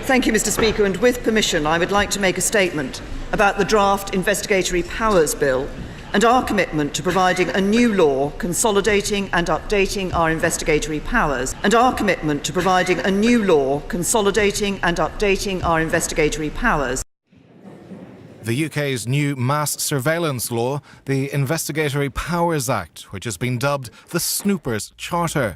Thank you, Mr. Speaker, and with permission, I would like to make a statement about the draft Investigatory Powers Bill and our commitment to providing a new law consolidating and updating our investigatory powers, The UK's new mass surveillance law, the Investigatory Powers Act, which has been dubbed the Snoopers' Charter.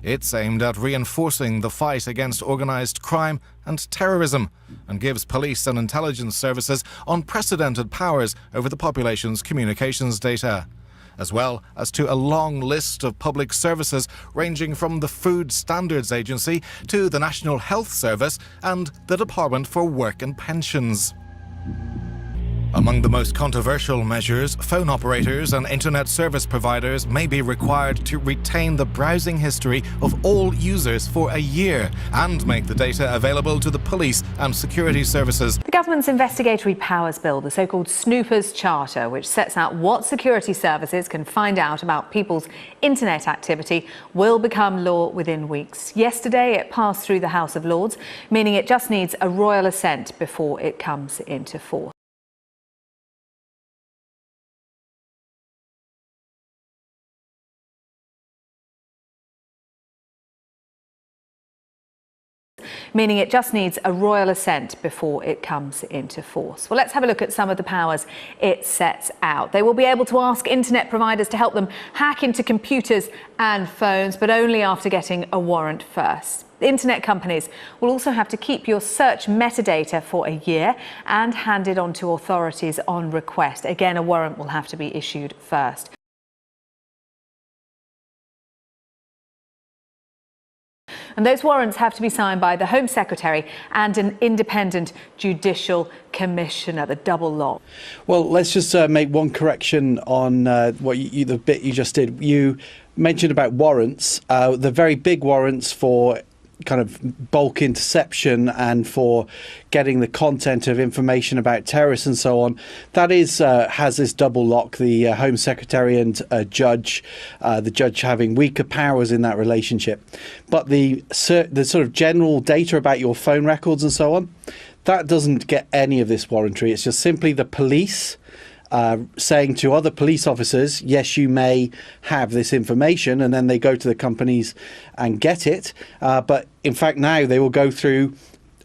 It's aimed at reinforcing the fight against organised crime and terrorism and gives police and intelligence services unprecedented powers over the population's communications data, as well as to a long list of public services ranging from the Food Standards Agency to the National Health Service and the Department for Work and Pensions. Among the most controversial measures, phone operators and internet service providers may be required to retain the browsing history of all users for a year and make the data available to the police and security services. The government's Investigatory Powers Bill, the so-called Snoopers' Charter, which sets out what security services can find out about people's internet activity, will become law within weeks. Yesterday, it passed through the House of Lords, meaning it just needs a royal assent before it comes into force. Meaning it just needs a royal assent before it comes into force. Well, let's have a look at some of the powers it sets out. They will be able to ask internet providers to help them hack into computers and phones, but only after getting a warrant first. Internet companies will also have to keep your search metadata for a year and hand it on to authorities on request. Again, a warrant will have to be issued first. And those warrants have to be signed by the Home Secretary and an independent judicial commissioner, the double lock. Well, let's just make one correction on the bit you just did. You mentioned about warrants, the very big warrants for kind of bulk interception and for getting the content of information about terrorists and so on. That is has this double lock, the Home Secretary and judge, the judge having weaker powers in that relationship. But the sort of general data about your phone records and so on, that doesn't get any of this warrantry. It's just simply the police saying to other police officers, yes, you may have this information, and then they go to the companies and get it. But in fact, now they will go through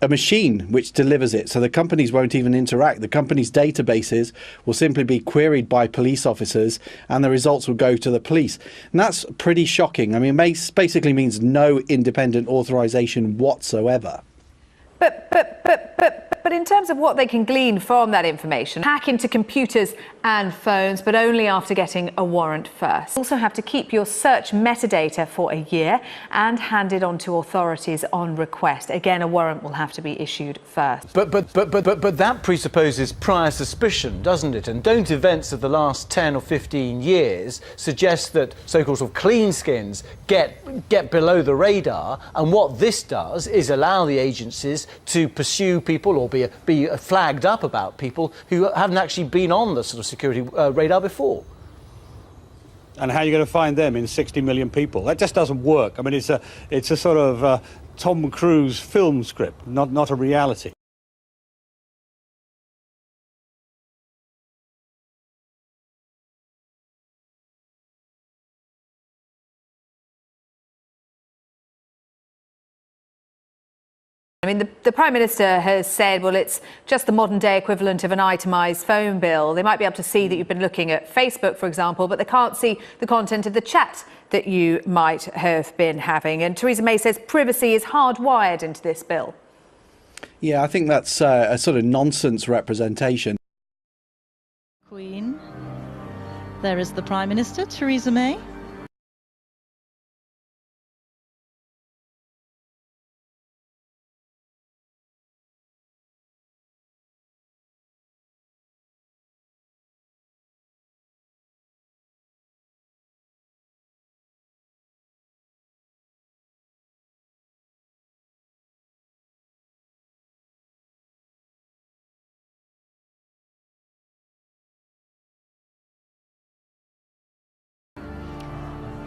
a machine which delivers it. So the companies won't even interact. The companies' databases will simply be queried by police officers and the results will go to the police. And that's pretty shocking. I mean, it basically means no independent authorization whatsoever. But in terms of what they can glean from that information, hack into computers and phones, but only after getting a warrant first. Also have to keep your search metadata for a year and hand it on to authorities on request. Again, a warrant will have to be issued first. But that presupposes prior suspicion, doesn't it? And don't events of the last 10 or 15 years suggest that so-called sort of clean skins get below the radar? And what this does is allow the agencies to pursue people or be flagged up about people who haven't actually been on the sort of security radar before. And how are you going to find them in 60 million people? That just doesn't work. I mean, it's a sort of Tom Cruise film script, not a reality. I mean, the Prime Minister has said, well, it's just the modern day equivalent of an itemised phone bill. They might be able to see that you've been looking at Facebook, for example, but they can't see the content of the chat that you might have been having. And Theresa May says privacy is hardwired into this bill. Yeah, I think that's a sort of nonsense representation. Queen. There is the Prime Minister, Theresa May.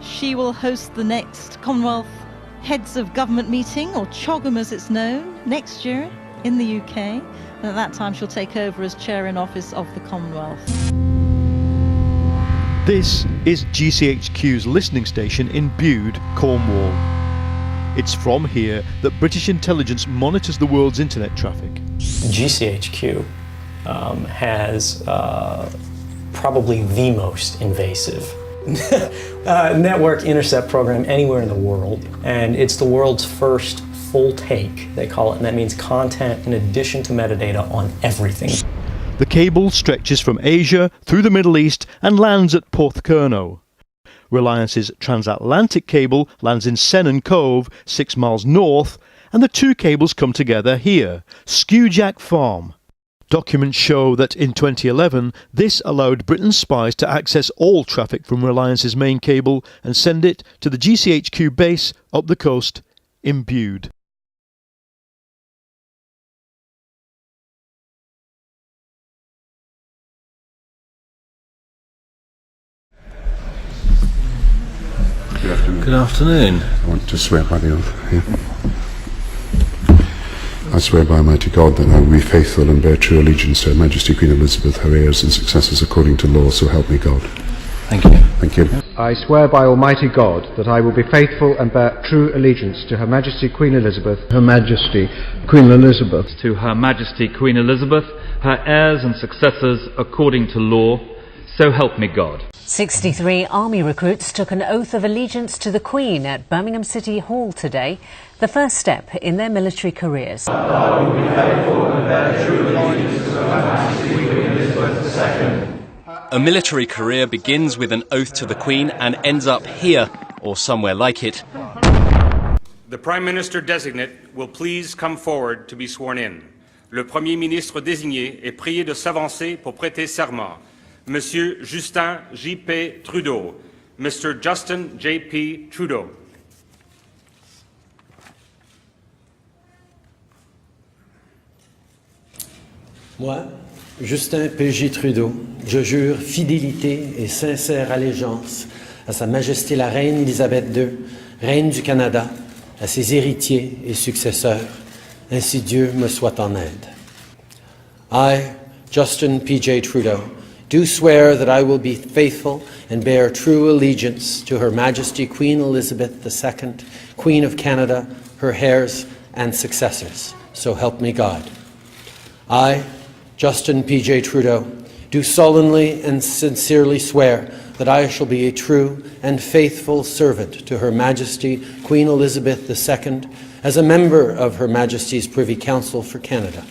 She will host the next Commonwealth Heads of Government meeting, or CHOGM as it's known, next year in the UK, and at that time she'll take over as Chair in Office of the Commonwealth. This is GCHQ's listening station in Bude, Cornwall. It's from here that British intelligence monitors the world's internet traffic. GCHQ has probably the most invasive network intercept program anywhere in the world, and it's the world's first full take, they call it, and that means content in addition to metadata on everything. The cable stretches from Asia through the Middle East and lands at Porthcurno. Reliance's transatlantic cable lands in Sennen Cove, 6 miles north, and the two cables come together here, Skewjack Farm. Documents show that in 2011, this allowed Britain's spies to access all traffic from Reliance's main cable and send it to the GCHQ base up the coast in Bude. Good afternoon. Good afternoon. I want to swear by the oath here. I swear by Almighty God that I will be faithful and bear true allegiance to Her Majesty Queen Elizabeth, her heirs and successors according to law, so help me God. Thank you. Thank you. I swear by Almighty God that I will be faithful and bear true allegiance to Her Majesty Queen Elizabeth, Her Majesty Queen Elizabeth, to Her Majesty Queen Elizabeth, her heirs and successors according to law, so help me God. 63 army recruits took an oath of allegiance to the Queen at Birmingham City Hall today, the first step in their military careers. I will be faithful and bear true allegiance to Her Majesty Queen Elizabeth II. A military career begins with an oath to the Queen and ends up here, or somewhere like it. The Prime Minister designate will please come forward to be sworn in. Le Premier ministre désigné est prié de s'avancer pour prêter serment. Monsieur Justin J.P. Trudeau. Mr. Justin J.P. Trudeau. Moi, Justin P.J. Trudeau, je jure fidélité et sincère allégeance à Sa Majesté la Reine Élisabeth II, Reine du Canada, à ses héritiers et successeurs, ainsi Dieu me soit en aide. I, Justin P.J. Trudeau, do swear that I will be faithful and bear true allegiance to Her Majesty Queen Elizabeth II, Queen of Canada, her heirs and successors, so help me God. I, Justin P.J. Trudeau, do solemnly and sincerely swear that I shall be a true and faithful servant to Her Majesty Queen Elizabeth II as a member of Her Majesty's Privy Council for Canada.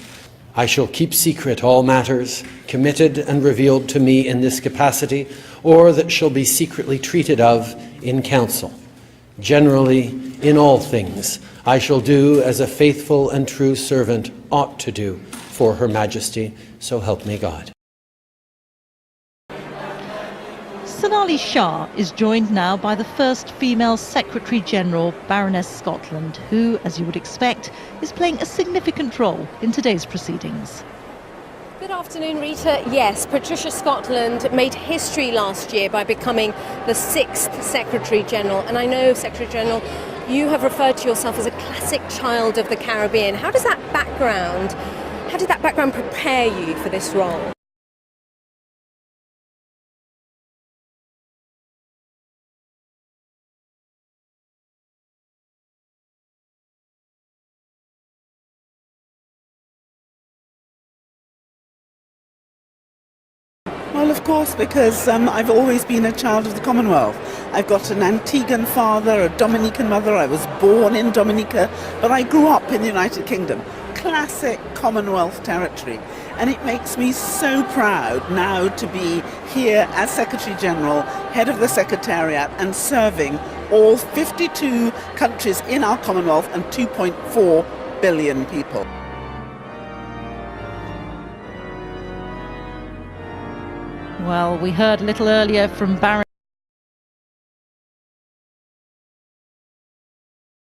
I shall keep secret all matters committed and revealed to me in this capacity or that shall be secretly treated of in Council. Generally, in all things, I shall do as a faithful and true servant ought to do for Her Majesty, so help me God. Sonali Shah is joined now by the first female Secretary-General, Baroness Scotland, who, as you would expect, is playing a significant role in today's proceedings. Good afternoon, Rita. Yes, Patricia Scotland made history last year by becoming the 6th Secretary-General. And I know, Secretary-General, you have referred to yourself as a classic child of the Caribbean. How did that background prepare you for this role? Well, of course, because I've always been a child of the Commonwealth. I've got an Antiguan father, a Dominican mother. I was born in Dominica, but I grew up in the United Kingdom. Classic Commonwealth territory. And it makes me so proud now to be here as Secretary-General, head of the Secretariat, and serving all 52 countries in our Commonwealth and 2.4 billion people. Well, we heard a little earlier from Baroness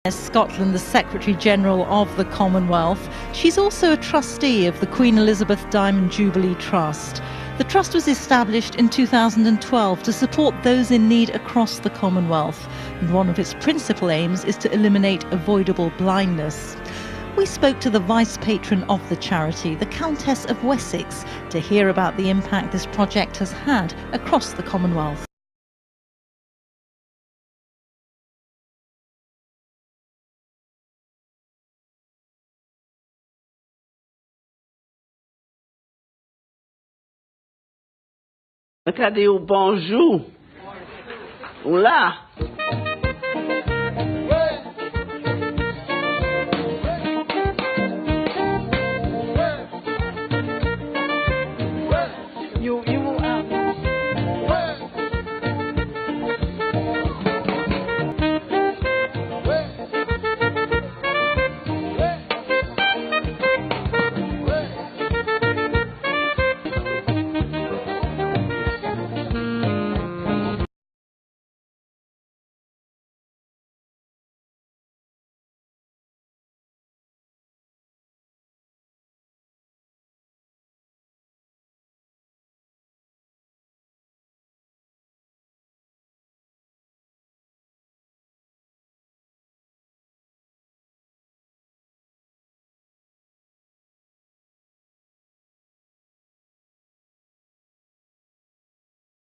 Scotland, the Secretary-General of the Commonwealth. She's also a trustee of the Queen Elizabeth Diamond Jubilee Trust. The trust was established in 2012 to support those in need across the Commonwealth, and one of its principal aims is to eliminate avoidable blindness. We spoke to the vice patron of the charity, the Countess of Wessex, to hear about the impact this project has had across the Commonwealth. Cadê o bonjour? Olá.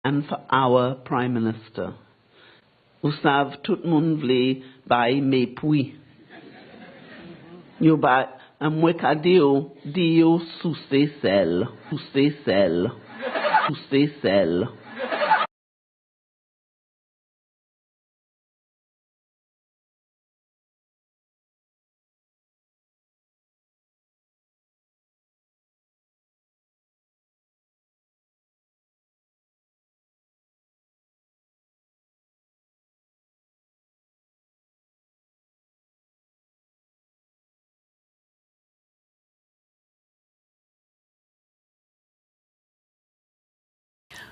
And for our Prime Minister, who savent tout moun vle bay mépouy. Yo bay, mwen ka di yo sous se sel, sous se sel, sous se sel.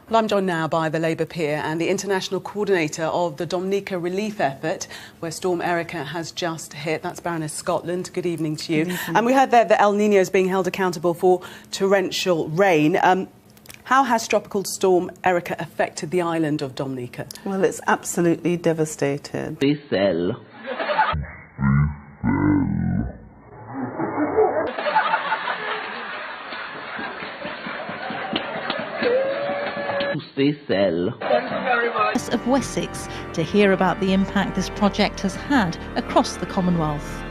Well, I'm joined now by the Labour peer and the international coordinator of the Dominica relief effort, where Storm Erika has just hit. That's Baroness Scotland. Good evening to you. And we heard there that El Niño is being held accountable for torrential rain. How has Tropical Storm Erika affected the island of Dominica? Well, it's absolutely devastated. Of Wessex to hear about the impact this project has had across the Commonwealth.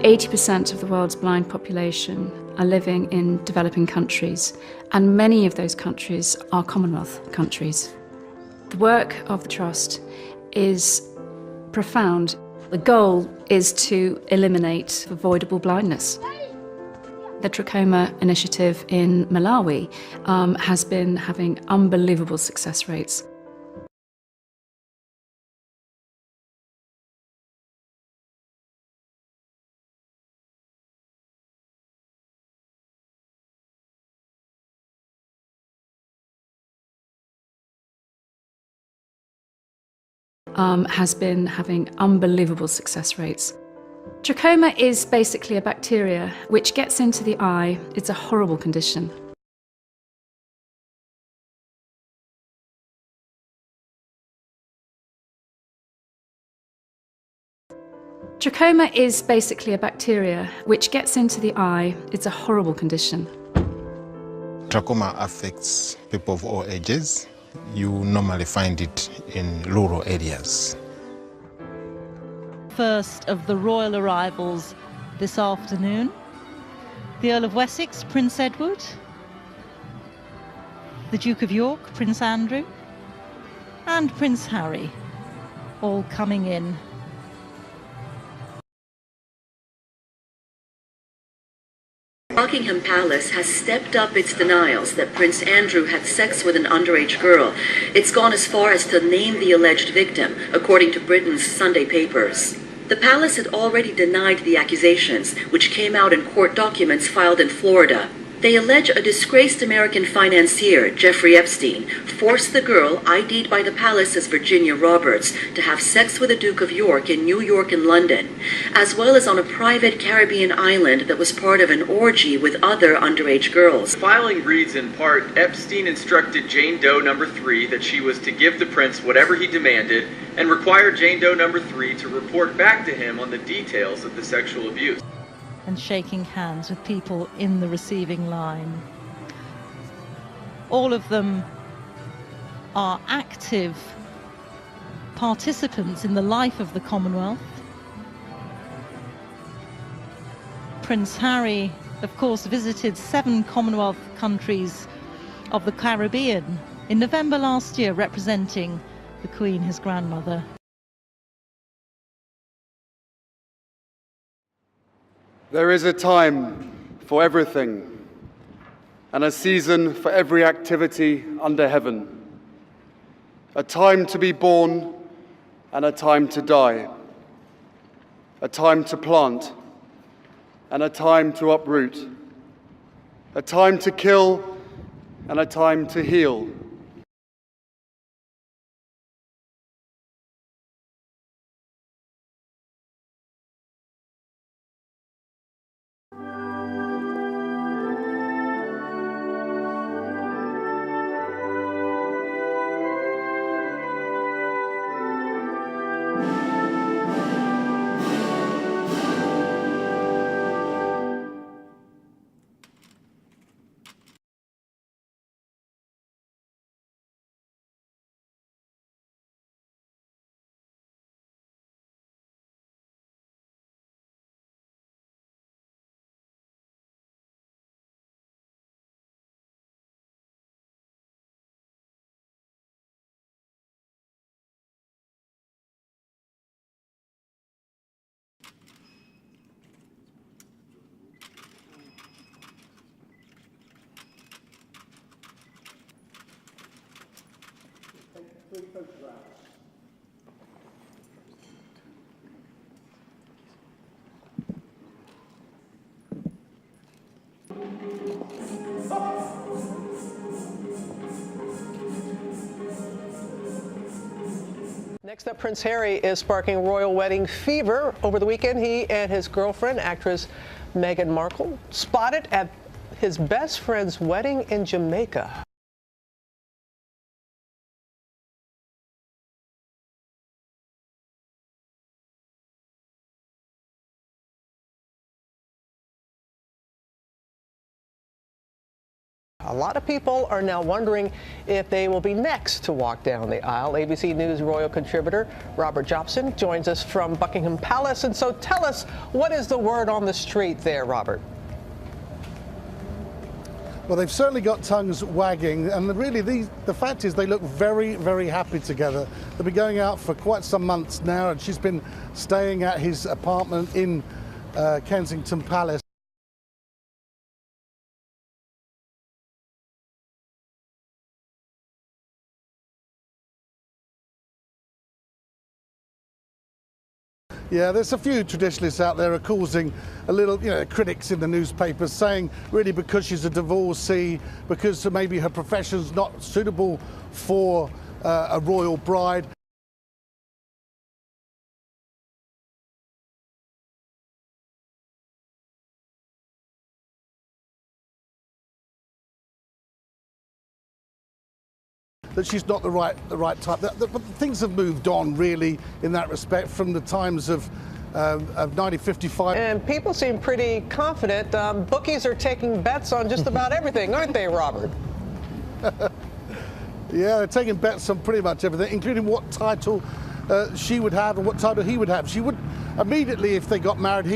80% of the world's blind population are living in developing countries, and many of those countries are Commonwealth countries. The work of the Trust is profound. The goal is to eliminate avoidable blindness. The Trachoma initiative in Malawi has been having unbelievable success rates. Trachoma is basically a bacteria which gets into the eye. It's a horrible condition. Trachoma is basically a bacteria which gets into the eye. It's a horrible condition. Trachoma affects people of all ages. You normally find it in rural areas. First of the royal arrivals this afternoon, the Earl of Wessex, Prince Edward, the Duke of York, Prince Andrew, and Prince Harry, all coming in. Buckingham Palace has stepped up its denials that Prince Andrew had sex with an underage girl. It's gone as far as to name the alleged victim, according to Britain's Sunday papers. The palace had already denied the accusations, which came out in court documents filed in Florida. They allege a disgraced American financier, Jeffrey Epstein, forced the girl, ID'd by the palace as Virginia Roberts, to have sex with the Duke of York in New York and London, as well as on a private Caribbean island that was part of an orgy with other underage girls. Filing reads in part, Epstein instructed Jane Doe number 3 that she was to give the prince whatever he demanded and required Jane Doe number 3 to report back to him on the details of the sexual abuse. And shaking hands with people in the receiving line. All of them are active participants in the life of the Commonwealth. Prince Harry, of course, visited 7 Commonwealth countries of the Caribbean in November last year, representing the Queen, his grandmother. There is a time for everything, and a season for every activity under heaven. A time to be born and a time to die. A time to plant and a time to uproot. A time to kill and a time to heal. Next up, Prince Harry is sparking royal wedding fever. Over the weekend, he and his girlfriend, actress Meghan Markle, spotted at his best friend's wedding in Jamaica. A lot of people are now wondering if they will be next to walk down the aisle. ABC News royal contributor Robert Jobson joins us from Buckingham Palace. And so tell us, what is the word on the street there, Robert? Well, they've certainly got tongues wagging, and really the fact is they look very, very happy together. They've been going out for quite some months now, and she's been staying at his apartment in Kensington Palace. Yeah, there's a few traditionalists out there are causing a little, critics in the newspapers saying really because she's a divorcee, because maybe her profession's not suitable for a royal bride. That she's not the right type. But things have moved on really in that respect from the times of 1955. And people seem pretty confident. Bookies are taking bets on just about everything, aren't they, Robert? Yeah, they're taking bets on pretty much everything, including what title she would have and what title he would have. She would immediately, if they got married,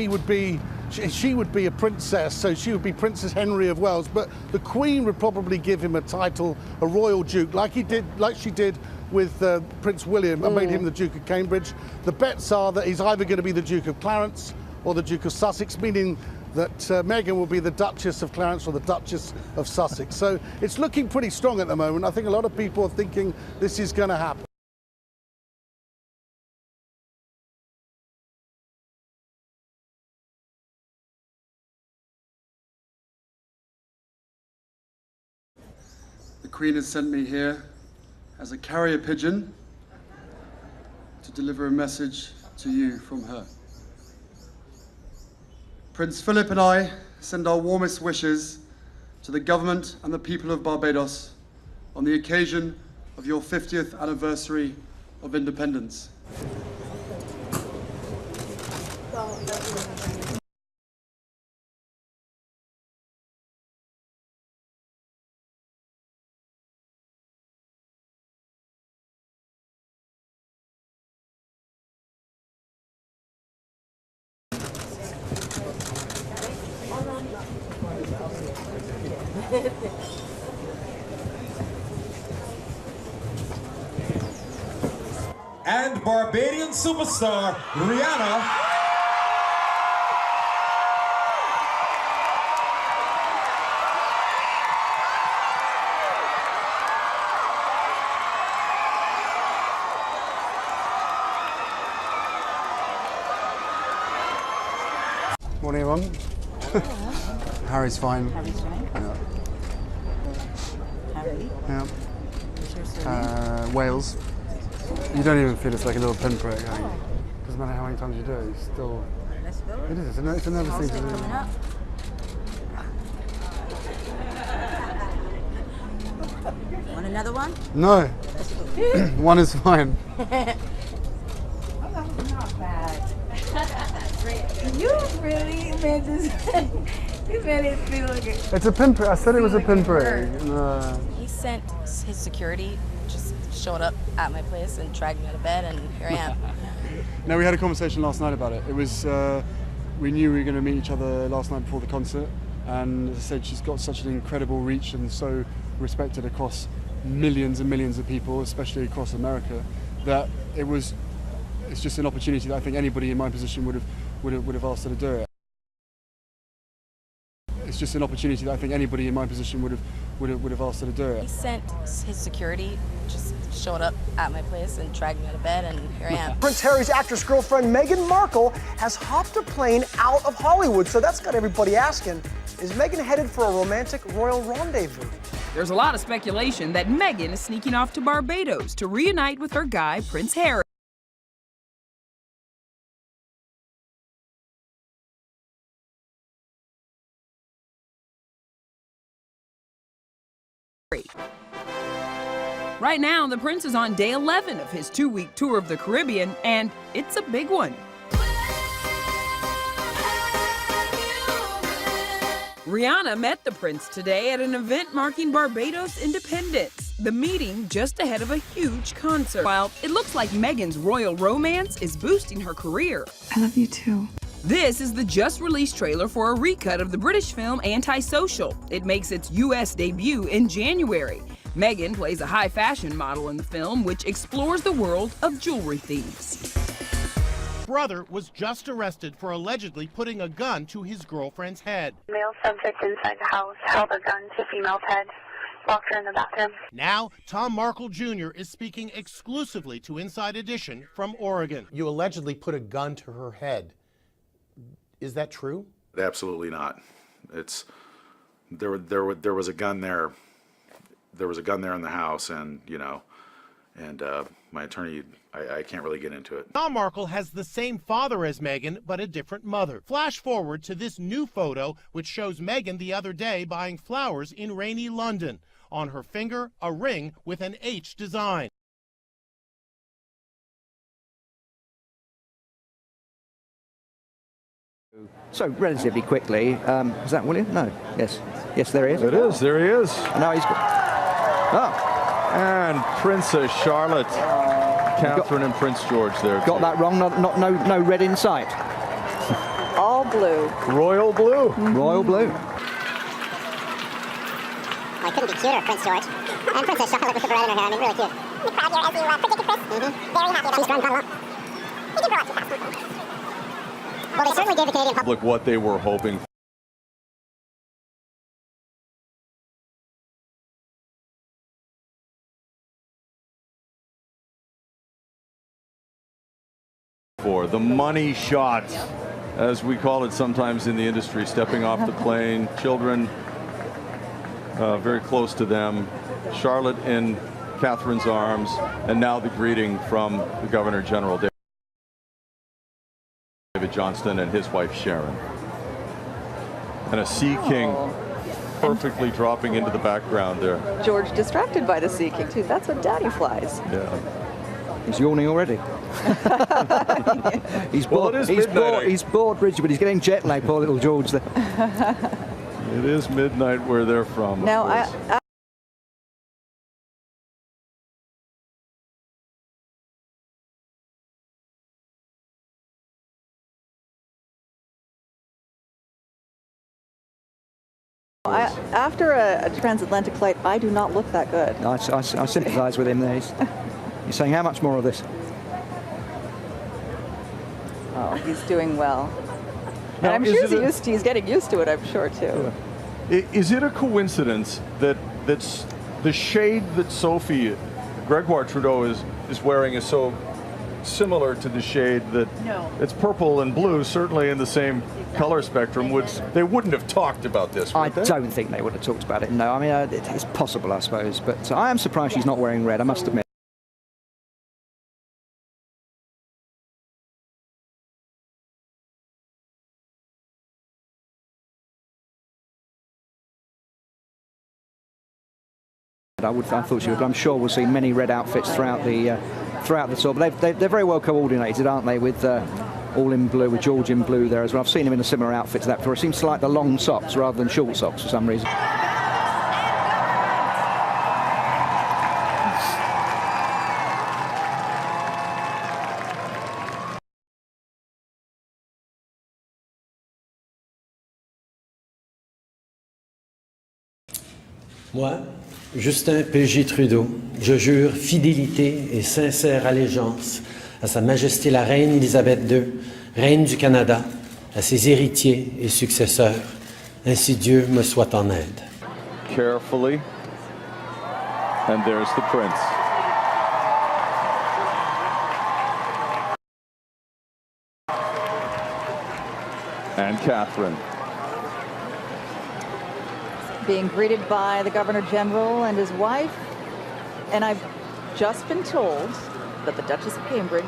she would be a princess, so she would be Princess Henry of Wales. But the Queen would probably give him a title, a royal duke, like she did with Prince William, and made him the Duke of Cambridge. The bets are that he's either going to be the Duke of Clarence or the Duke of Sussex, meaning that Meghan will be the Duchess of Clarence or the Duchess of Sussex. So it's looking pretty strong at the moment. I think a lot of people are thinking this is going to happen. Queen has sent me here as a carrier pigeon to deliver a message to you from her. Prince Philip and I send our warmest wishes to the government and the people of Barbados on the occasion of your 50th anniversary of independence. And Barbadian superstar Rihanna. Morning, everyone. Harry's fine. Harry's fine. Yeah. Harry. Yeah. What's your surname? Wales. You don't even feel it's like a little pinprick. Doesn't matter how many times you do it, it's still. Let's go. It is. It's another thing to do. Coming up. Want another one? No. One is fine. Not bad. You really made this. You made it feel like it. It's a pinprick. I said it was a pinprick. He sent his security, just showed up at my place and dragged me out of bed, and here I am. No, we had a conversation last night about it. It was, we knew we were going to meet each other last night before the concert, and as I said, she's got such an incredible reach and so respected across millions and millions of people, especially across America, that it's just an opportunity that I think anybody in my position would have asked her to do it. It's just an opportunity that I think anybody in my position would have asked her to do it. He sent his security, just showed up at my place and dragged me out of bed, and here I am. Prince Harry's actress girlfriend Meghan Markle has hopped a plane out of Hollywood, so that's got everybody asking, is Meghan headed for a romantic royal rendezvous? There's a lot of speculation that Meghan is sneaking off to Barbados to reunite with her guy, Prince Harry. Right now, the prince is on day 11 of his 2-week tour of the Caribbean, and it's a big one. Rihanna met the prince today at an event marking Barbados' independence, the meeting just ahead of a huge concert. While it looks like Meghan's royal romance is boosting her career. I love you too. This is the just-released trailer for a recut of the British film Antisocial. It makes its U.S. debut in January. Meghan plays a high-fashion model in the film, which explores the world of jewelry thieves. Brother was just arrested for allegedly putting a gun to his girlfriend's head. Male subject inside the house held a gun to female's head, locked her in the bathroom. Now, Tom Markle Jr. is speaking exclusively to Inside Edition from Oregon. You allegedly put a gun to her head. Is that true? Absolutely not. There was a gun there. There was a gun there in the house, and my attorney, I can't really get into it. Tom Markle has the same father as Meghan, but a different mother. Flash forward to this new photo, which shows Meghan the other day buying flowers in rainy London. On her finger, a ring with an H design. So, relatively quickly, is that William? No. Yes. Yes, there he is. It is. There he is. No, he's got... Oh. And Princess Charlotte, Catherine and Prince George there. Got that wrong. No red in sight. All blue. Royal blue. Royal blue. I couldn't be cuter, Prince George. And Princess Charlotte with the bride in her hair. I mean, really cute. You're proud here, as you predicted, Chris. Very happy about She's grown quite a lot. You did grow up too fast. Well, they certainly gave the Canadian public what they were hoping for. The money shot, as we call it sometimes in the industry, stepping off the plane, children very close to them. Charlotte in Catherine's arms, and now the greeting from the Governor General, David Johnston, and his wife Sharon. And a Sea King perfectly dropping into the background there. George distracted by the Sea King, too. That's what Daddy flies. Yeah. He's yawning already. He's bored. Well, He's bored, Bridget, but he's getting jet lag, poor little George there. It is midnight where they're from. Now, after a transatlantic flight, I do not look that good. I sympathise with him there. He's saying, how much more of this? Oh, he's doing well. Now, and I'm sure he's getting used to it, I'm sure, too. Yeah. Is it a coincidence that's the shade that Sophie Gregoire Trudeau is wearing is so similar to the shade that it's purple and blue, certainly in the same color spectrum? They wouldn't have talked about this, would they? I don't think they would have talked about it, no. I mean, it's possible, I suppose, but I am surprised she's not wearing red, I must admit. I thought she would, but I'm sure we'll see many red outfits throughout the tour. But they're very well coordinated, aren't they? With all in blue, with George in blue there as well. I've seen him in a similar outfit to that before. It seems to like the long socks rather than short socks for some reason. Moi, Justin P.J. Trudeau, je jure fidélité et sincère allégeance à Sa Majesté la Reine Élisabeth II, Reine du Canada, à ses héritiers et successeurs. Ainsi Dieu me soit en aide. Carefully, and there's the prince. And Catherine. Being greeted by the Governor General and his wife, and I've just been told that the Duchess of Cambridge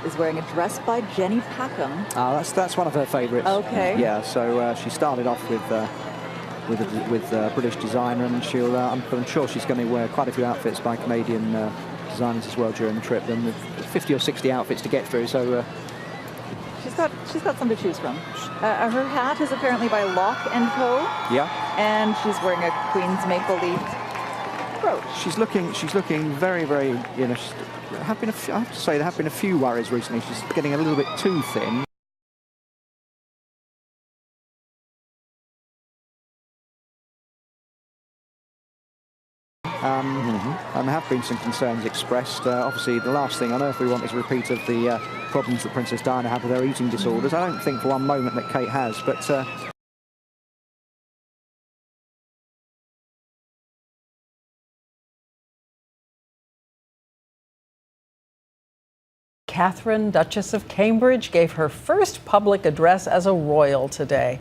is wearing a dress by Jenny Packham. Oh, that's one of her favourites. Okay. Yeah, so she started off with a British designer, and I'm sure she's going to wear quite a few outfits by Canadian designers as well during the trip. Then with 50 or 60 outfits to get through, so. She's got some to choose from. Her hat is apparently by Lock & Co. Yeah. And she's wearing a Queen's maple leaf brooch. She's looking very, very, you know, I have to say there have been a few worries recently. She's getting a little bit too thin. And there have been some concerns expressed. Obviously, the last thing on earth we want is a repeat of the problems that Princess Diana had with her eating disorders. I don't think for one moment that Kate has, but... Catherine, Duchess of Cambridge, gave her first public address as a royal today.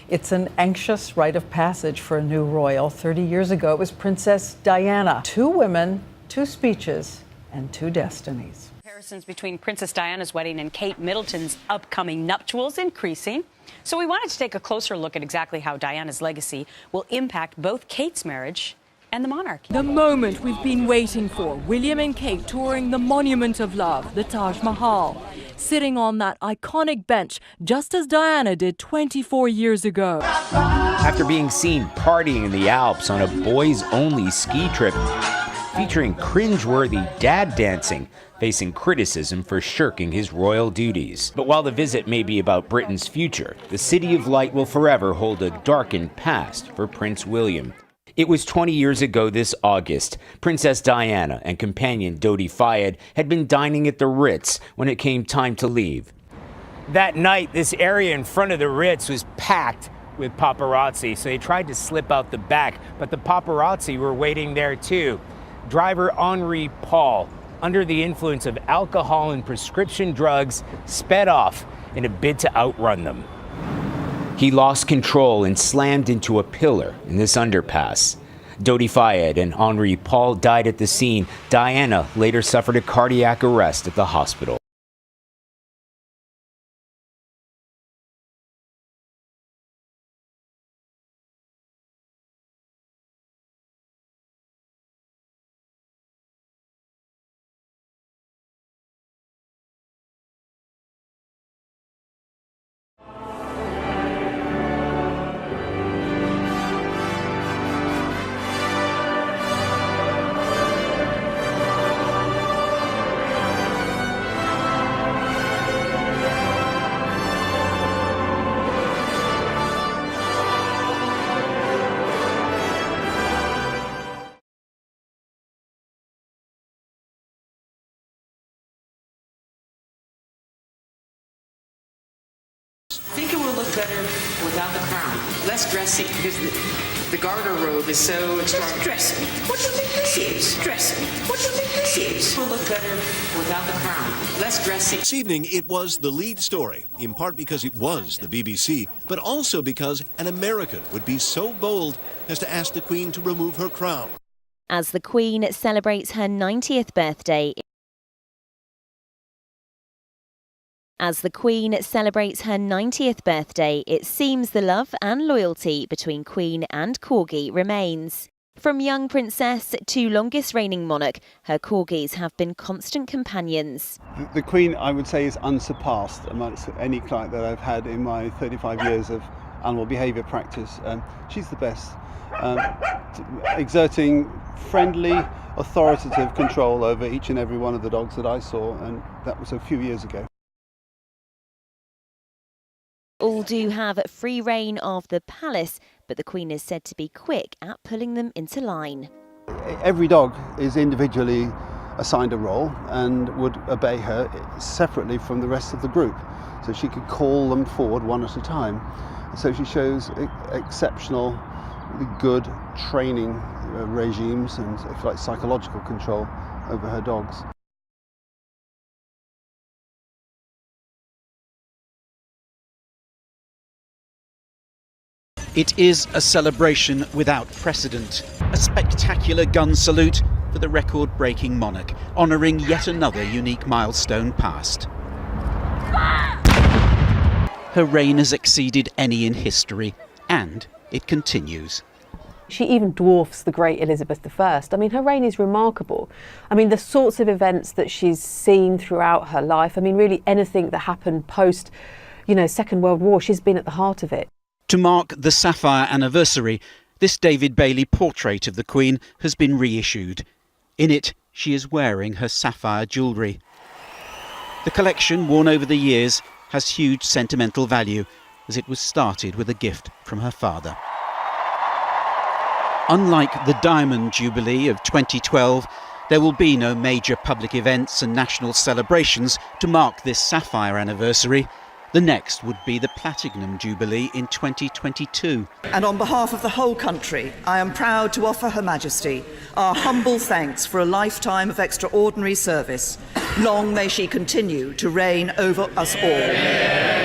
It's an anxious rite of passage for a new royal. 30 years ago, it was Princess Diana. 2 women, 2 speeches, and 2 destinies. Comparisons between Princess Diana's wedding and Kate Middleton's upcoming nuptials increasing. So we wanted to take a closer look at exactly how Diana's legacy will impact both Kate's marriage and the monarchy. The moment we've been waiting for, William and Kate touring the monument of love, the Taj Mahal, sitting on that iconic bench just as Diana did 24 years ago. After being seen partying in the Alps on a boys-only ski trip featuring cringe-worthy dad dancing, facing criticism for shirking his royal duties. But while the visit may be about Britain's future, the City of Light will forever hold a darkened past for Prince William. It was 20 years ago this August. Princess Diana and companion Dodi Fayed had been dining at the Ritz when it came time to leave. That night, this area in front of the Ritz was packed with paparazzi, so they tried to slip out the back, but the paparazzi were waiting there too. Driver Henri Paul, under the influence of alcohol and prescription drugs, sped off in a bid to outrun them. He lost control and slammed into a pillar in this underpass. Dodi Fayed and Henri Paul died at the scene. Diana later suffered a cardiac arrest at the hospital. I think it will look better without the crown. Less dressy, because the garter robe is so extraordinary. Dressy. What do you think this is? Dressy. What do you think this is? It will look better without the crown. Less dressy. This evening, it was the lead story, in part because it was the BBC, but also because an American would be so bold as to ask the Queen to remove her crown. As the Queen celebrates her 90th birthday, it seems the love and loyalty between Queen and Corgi remains. From young princess to longest reigning monarch, her Corgis have been constant companions. The Queen, I would say, is unsurpassed amongst any client that I've had in my 35 years of animal behaviour practice. She's the best, exerting friendly, authoritative control over each and every one of the dogs that I saw, and that was a few years ago. All do have free reign of the palace, but the Queen is said to be quick at pulling them into line. Every dog is individually assigned a role and would obey her separately from the rest of the group. So she could call them forward one at a time. So she shows exceptional, good training regimes and, if you like, psychological control over her dogs. It is a celebration without precedent, a spectacular gun salute for the record-breaking monarch, honouring yet another unique milestone passed. Her reign has exceeded any in history, and it continues. She even dwarfs the great Elizabeth I. I mean, her reign is remarkable. I mean, the sorts of events that she's seen throughout her life, I mean, really anything that happened post, Second World War, she's been at the heart of it. To mark the Sapphire anniversary, this David Bailey portrait of the Queen has been reissued. In it, she is wearing her sapphire jewellery. The collection, worn over the years, has huge sentimental value, as it was started with a gift from her father. Unlike the Diamond Jubilee of 2012, there will be no major public events and national celebrations to mark this Sapphire anniversary. The next would be the Platinum Jubilee in 2022. And on behalf of the whole country, I am proud to offer Her Majesty our humble thanks for a lifetime of extraordinary service. Long may she continue to reign over us all.